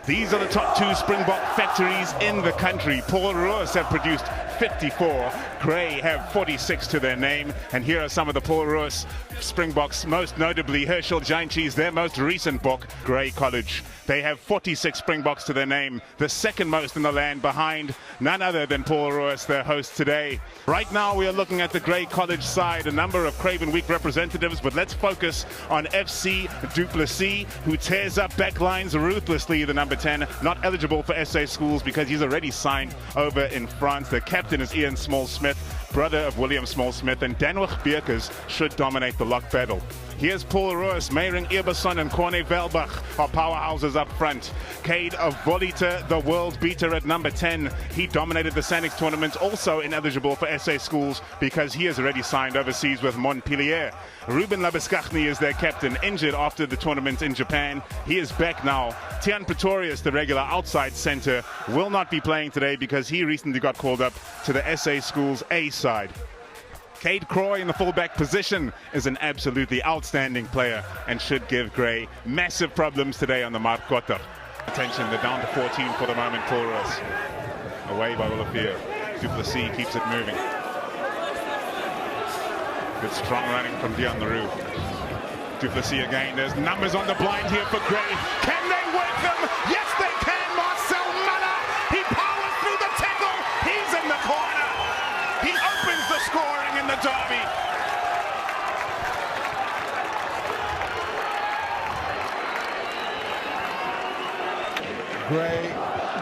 These are the top two Springbok factories in the country. Paul Roos have produced 54. Grey have 46 to their name. And here are some of the Paul Roos Springboks, most notably Herschel Jantjies, their most recent book, Grey College. They have 46 Springboks to their name, the second most in the land, behind none other than Paul Roos, their host today. Right now we are looking at the Grey College side, a number of Craven Week representatives, but let's focus on FC Du Plessis, who tears up backlines ruthlessly, the number 10, not eligible for SA schools because he's already signed over in France. The captain is Ian Small-Smith, brother of William Small-Smith, and Danwich Beekers should dominate the lock battle. Here's Paul Roos, Meyering Eberson and Corne Velbach are powerhouses up front. Cade of Volita, the world beater at number 10. He dominated the Sanix tournament, also ineligible for SA schools because he has already signed overseas with Montpellier. Ruben Labuskaghni is their captain, injured after the tournament in Japan. He is back now. Tian Pretorius, the regular outside center, will not be playing today because he recently got called up to the SA schools A side. Cade Croy in the fullback position is an absolutely outstanding player and should give Grey massive problems today on the Markotter. Attention, they're down to 14 for the moment. Paul Roos away by Willefear. Du Plessis keeps it moving. Good strong running from Dion Leroux. Du Plessis again. There's numbers on the blind here for Grey. Can they work them? Yes, they can. Marcel Muller. He powers through the tackle. He's in the corner. He opens the scoring in the derby. Grey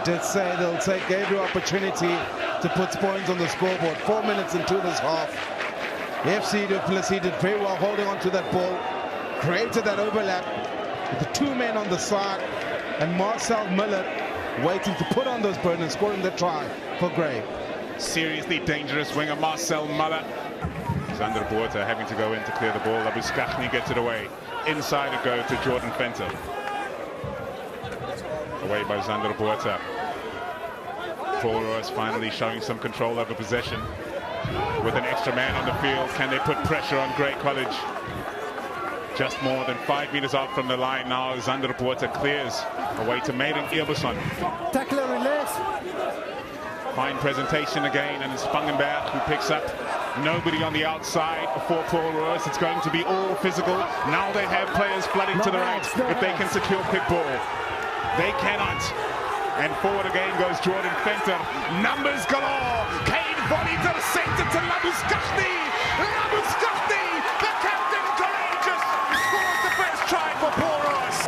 did say they'll take every opportunity to put points on the scoreboard. 4 minutes into this half. FC Du Plessis did very well holding on to that ball, created that overlap with the two men on the side, and Marcel Muller waiting to put on those burners, scoring the try for Grey. Seriously dangerous winger Marcel Muller. Zander Botha having to go in to clear the ball. Labuskaghni gets it away. Inside it goes to Jordan Venter. Away by Zander Botha. Paul Roos finally showing some control over possession. With an extra man on the field, can they put pressure on Grey College? Just more than 5 meters out from the line now. Zander Botha clears away to Meyering Eberson. Tackler release. Fine presentation again, and it's Spangenberg who picks up. Nobody on the outside for Paul Roos. It's going to be all physical. Now they have players flooding to the right if they can secure quick ball. They cannot. And forward again goes Jordan Venter. Numbers galore. Cade Volita sent it to Labuskaghni. Labuskaghni, the captain, courageous, scores the first try for Paul Roos.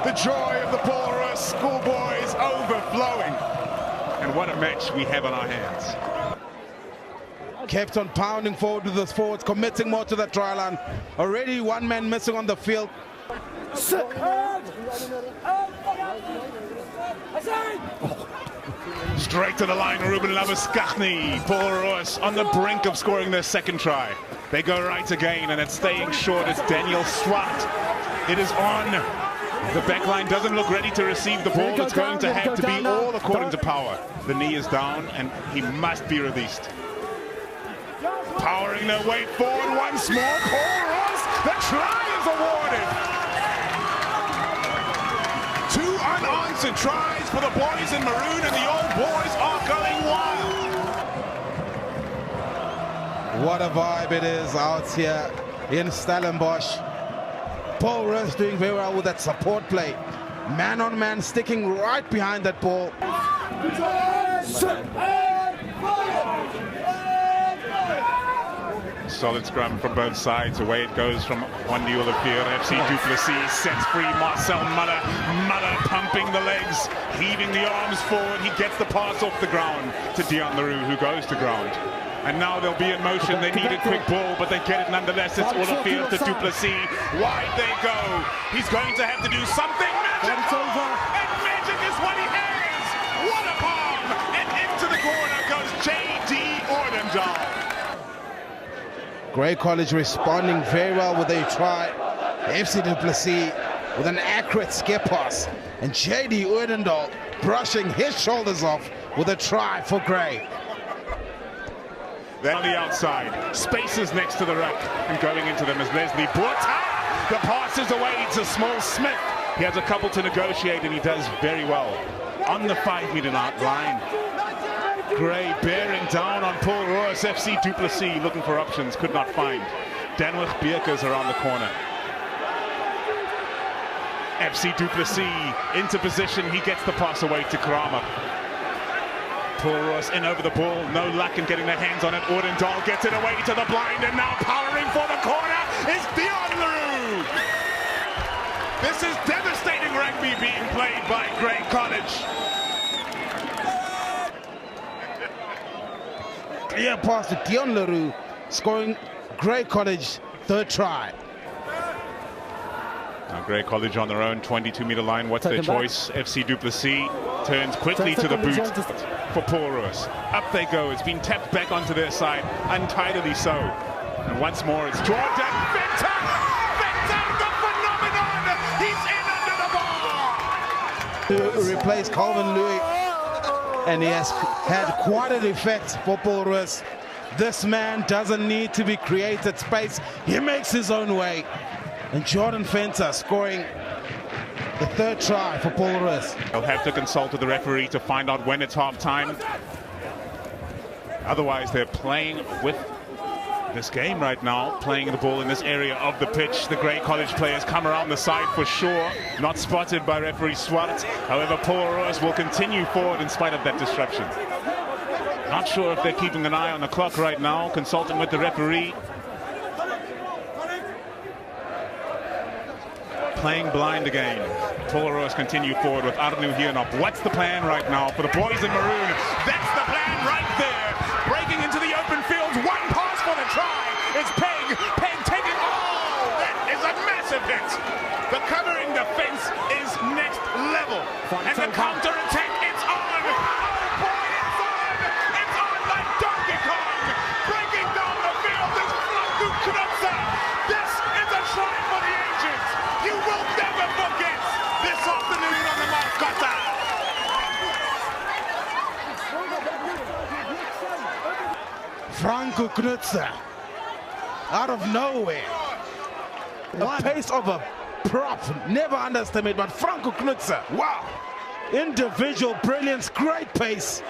The joy of the Paul Roos schoolboys overflowing. And what a match we have on our hands. Kept on pounding forward with the forwards, committing more to the try line. Already one man missing on the field. Straight to the line, Ruben Labuskaghni. Paul Roos on the brink of scoring their second try. They go right again, and it's staying short. It's Daniel Swart. It is on. The backline doesn't look ready to receive the ball. It's going to have to be all according to Power. The knee is down, and he must be released. Powering their way forward once more. Paul Roos, the try is awarded. Two unanswered tries for the boys in maroon, and the old boys are going wild. What a vibe it is out here in Stellenbosch. Paul Roos doing very well with that support play. Man on man, sticking right behind that ball. Solid scrum from both sides. Away it goes from Wandi Willefear. FC Du Plessis sets free Marcel Muller. Muller pumping the legs, heaving the arms forward. He gets the pass off the ground to Dion Leroux, who goes to ground. And now they'll be in motion. They need a quick ball, but they get it nonetheless. It's Willefear to Du Plessis. Wide they go. He's going to have to do something magical. And magic is what he has. What a palm. And into the corner goes J.D. Ordendahl. Grey College responding very well with a try. FC Du Plessis with an accurate skip pass. And J.D. Ordendahl brushing his shoulders off with a try for Grey. Then on the outside, spaces next to the ruck, and going into them is Leslie Botha. The pass is away to Small-Smith. He has a couple to negotiate, and he does very well. On the 5-meter line, Gray bearing down on Paul Roos. FC Du Plessis looking for options, could not find. Danwich Beerkers around the corner. FC Du Plessis into position. He gets the pass away to Kramer. Paul Roos in over the ball. No luck in getting their hands on it. Ordendahl gets it away to the blind, and now powering for the corner is Dion Leroux. This is devastating rugby being played by Grey College. Clear pass to Dion Leroux, scoring Grey College third try. Now Grey College on their own 22-meter line. What's their choice? FC Du Plessis turns quickly to the boot for Paul Roos. Up they go. It's been tapped back onto their side, untidily so. And once more, it's Jordan Venter! Venter, the phenomenon! He's in under the bar! To replace Calvin Louis, and he has had quite an effect for Paul Roos. This man doesn't need to be created space. He makes his own way. And Jordan Venter scoring the third try for Paul Roos. They'll have to consult with the referee to find out when it's half time. Otherwise, they're playing with this game right now, playing the ball in this area of the pitch. The Grey College players come around the side for sure, not spotted by referee Swart. However, Paul Roos will continue forward in spite of that disruption. Not sure if they're keeping an eye on the clock right now, consulting with the referee. Playing blind again. Paul Roos continue forward with Arnu Hiernop. What's the plan right now for the boys in maroon? That's the plan right there. Breaking into the open fields. One pass for the try. It's Peg. Peg taking. Oh, that is a massive hit. The covering defense is next level. And the counter attack, it's on. Oh boy, it's on. It's on like Donkey Kong. Breaking down the field is Franco Knutsa. This is a try for the ages. You will never forget this afternoon on the Marcotta. Franco Knutsa, out of nowhere. The pace of a prop, never underestimate, but Franco Knutsa, wow. Individual brilliance, great pace.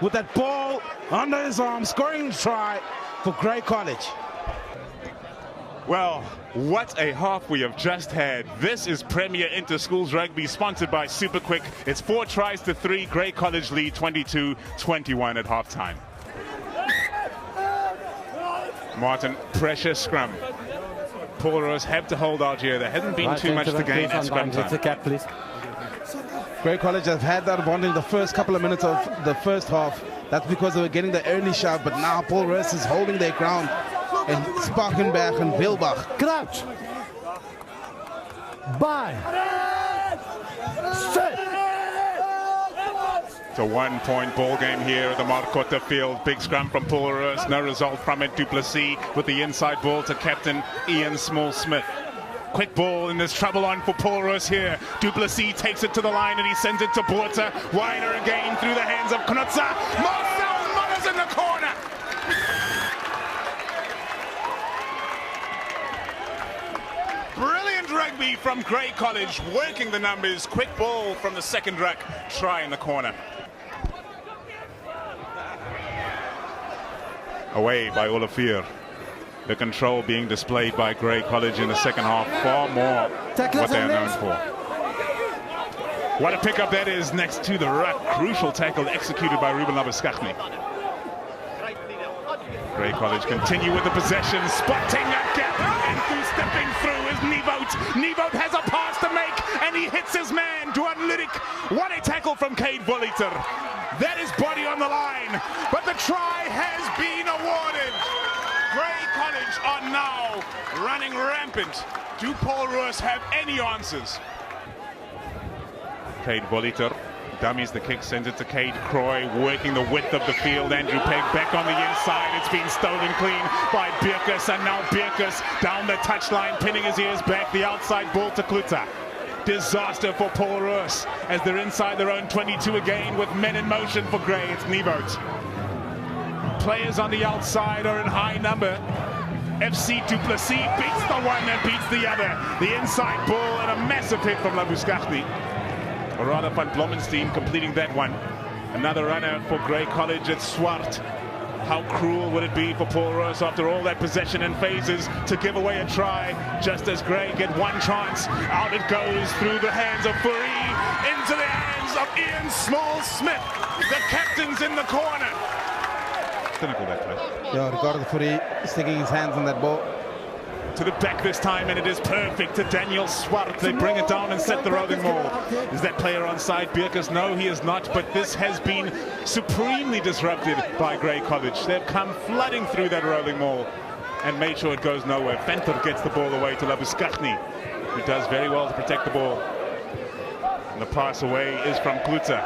With that ball under his arm, scoring try for Grey College. Well, what a half we have just had. This is Premier Inter-Schools Rugby, sponsored by Super Quick. It's 4 tries to 3. Grey College lead 22-21 at halftime. Martin, pressure scrum. Paul Roos have to hold out here. There hasn't been too much to gain at scrum time. Grey College have had that advantage the first couple of minutes of the first half. That's because they were getting the early shove, but now Paul Roos is holding their ground. And Sparkenberg and Wilbach. Crouch. Bye. Set. It's a 1-point ball game here at the Marcotta field. Big scrum from Paul Roos. No result from it. Du Plessis with the inside ball to captain Ian Small-Smith. Quick ball, and there's trouble on for Paul Roos here. Du Plessis takes it to the line, and he sends it to Botha. Wider again through the hands of Knutsa. Marcel Mullers in the corner. Brilliant rugby from Grey College, working the numbers. Quick ball from the second ruck. Try in the corner. Away by Olafir. The control being displayed by Grey College in the second half, far more what they are known for. What a pickup that is next to the ruck. Crucial tackle executed by Ruben Labuskaghni. Grey College continue with the possession, spotting a gap, and through stepping through is Nieuwoud. Nieuwoud has a pass to make, and he hits his man, Duan Ludik. What a tackle from Cade Voliter. That is body on the line, but the try has been awarded. Grey College are now running rampant. Do Paul Roos have any answers? Cade Voliter dummies the kick, sends it to Cade Croy, working the width of the field. Andrew Pegg back on the inside. It's been stolen clean by Beerkers, and now Beerkers down the touchline, pinning his ears back. The outside ball to Kluta. Disaster for Paul Roos as they're inside their own 22 again with men in motion for Grey. It's Nieuwoud. Players on the outside are in high number. FC Du Plessis beats the one and beats the other. The inside ball and a massive hit from Labuskaghni. Or rather, Van Blomenstein completing that one. Another runner for Grey College at Swart. How cruel would it be for Paul Roos after all that possession and phases to give away a try just as Grey get one chance. Out it goes through the hands of Fourie into the hands of Ian Small-Smith. The captain's in the corner. Cynical that play. Yeah, Ricardo Fourie sticking his hands on that ball. To the back this time, and it is perfect to Daniel Swart. They bring it down and set the rolling maul. Is that player onside, Bierkes? No, he is not, but this has been supremely disrupted by Grey College. They've come flooding through that rolling maul and made sure it goes nowhere. Venter gets the ball away to Labuskaghni, who does very well to protect the ball. And the pass away is from Klutzer.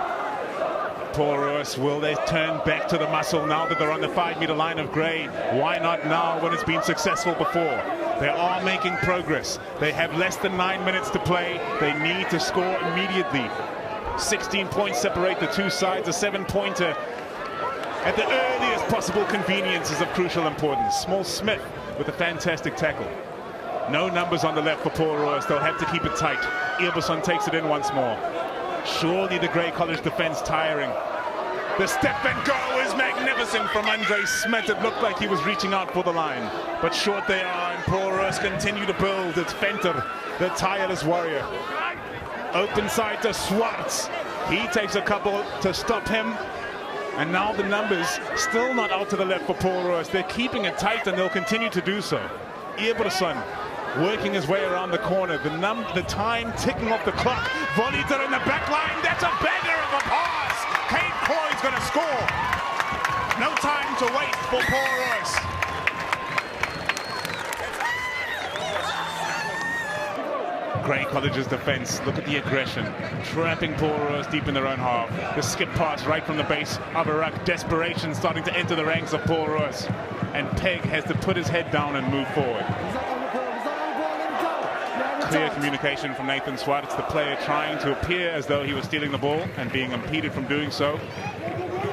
Paul Roos, will they turn back to the muscle now that they're on the 5-meter line of Grey? Why not now when it's been successful before? They are making progress. They have less than 9 minutes to play. They need to score immediately. 16 points separate the two sides. A 7-pointer at the earliest possible convenience is of crucial importance. Small-Smith with a fantastic tackle. No numbers on the left for Paul Roos. They'll have to keep it tight. Eberson takes it in once more. Surely the Grey College defense tiring. The step and go is magnificent from Andre Smith. It looked like he was reaching out for the line, but short they are, and Paul Roos continue to build. It's Venter, the tireless warrior. Open side to Swartz. He takes a couple to stop him, and now the numbers still not out to the left for Paul Roos. They're keeping it tight, and they'll continue to do so. Eberson working his way around the corner. The time ticking off the clock. Voliter in the back line. That's a bagger of a pass. Kate Croyd's going to score. No time to wait for Paul Roos. Grey College's defense. Look at the aggression. Trapping Paul Roos deep in their own half. The skip pass right from the base of a ruck. Desperation starting to enter the ranks of Paul Roos. And Peg has to put his head down and move forward. Clear communication from Nathan Swart. It's the player trying to appear as though he was stealing the ball and being impeded from doing so.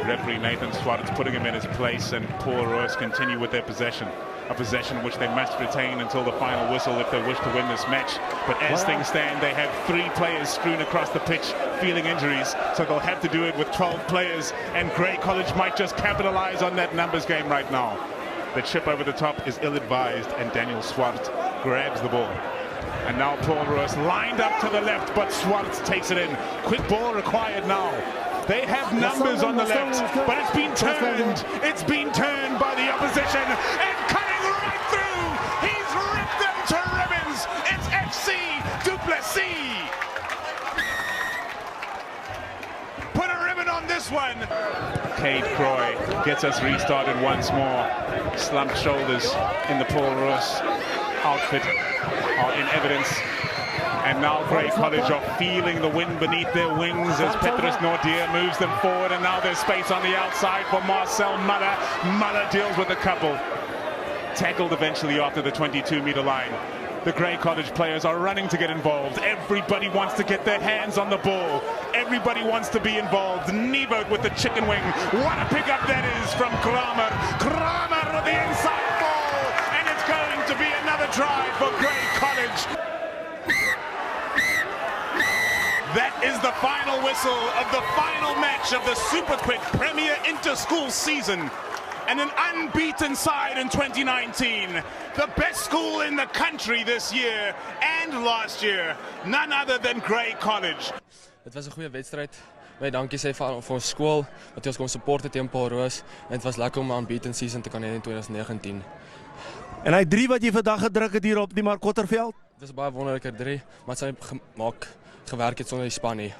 Referee Nathan Swart is putting him in his place, and Paul Roos continue with their possession. A possession which they must retain until the final whistle if they wish to win this match. But as things stand, they have 3 players strewn across the pitch feeling injuries, so they'll have to do it with 12 players, and Grey College might just capitalize on that numbers game right now. The chip over the top is ill-advised, and Daniel Swart grabs the ball. And now Paul Roos lined up to the left, but Swartz takes it in. Quick ball required now. They have numbers on the left, but it's been turned. It's been turned by the opposition, and cutting right through. He's ripped them to ribbons. It's FC Du Plessis. Put a ribbon on this one. Cade Croy gets us restarted once more. Slumped shoulders in the Paul Roos outfit are in evidence, and now Grey College are feeling the wind beneath their wings as Petrus Nordier moves them forward, and now there's space on the outside for Marcel Muller. Muller deals with a couple. Tackled eventually after the 22-meter line. The Grey College players are running to get involved. Everybody wants to get their hands on the ball. Everybody wants to be involved. Niebout with the chicken wing. What a pickup that is from Kramer. Kramer with the inside ball, and it's going to be another try for Grey College. That is the final whistle of the final match of the Super Quick Premier Inter-School season. And an unbeaten side in 2019. The best school in the country this year and last year. None other than Grey College. Dit was 'n goeie wedstryd. Baie dankie sê vir ons skool wat ons kom support teen Paul Roos. En dit was lekker om 'n unbeaten season te kan hê in 2019. En hy 3 wat jy vandag gedruk het hier op die Markotterveld. Dit was baie wonderlike 3, maar sy gemaak gewerk het sonder die span nie.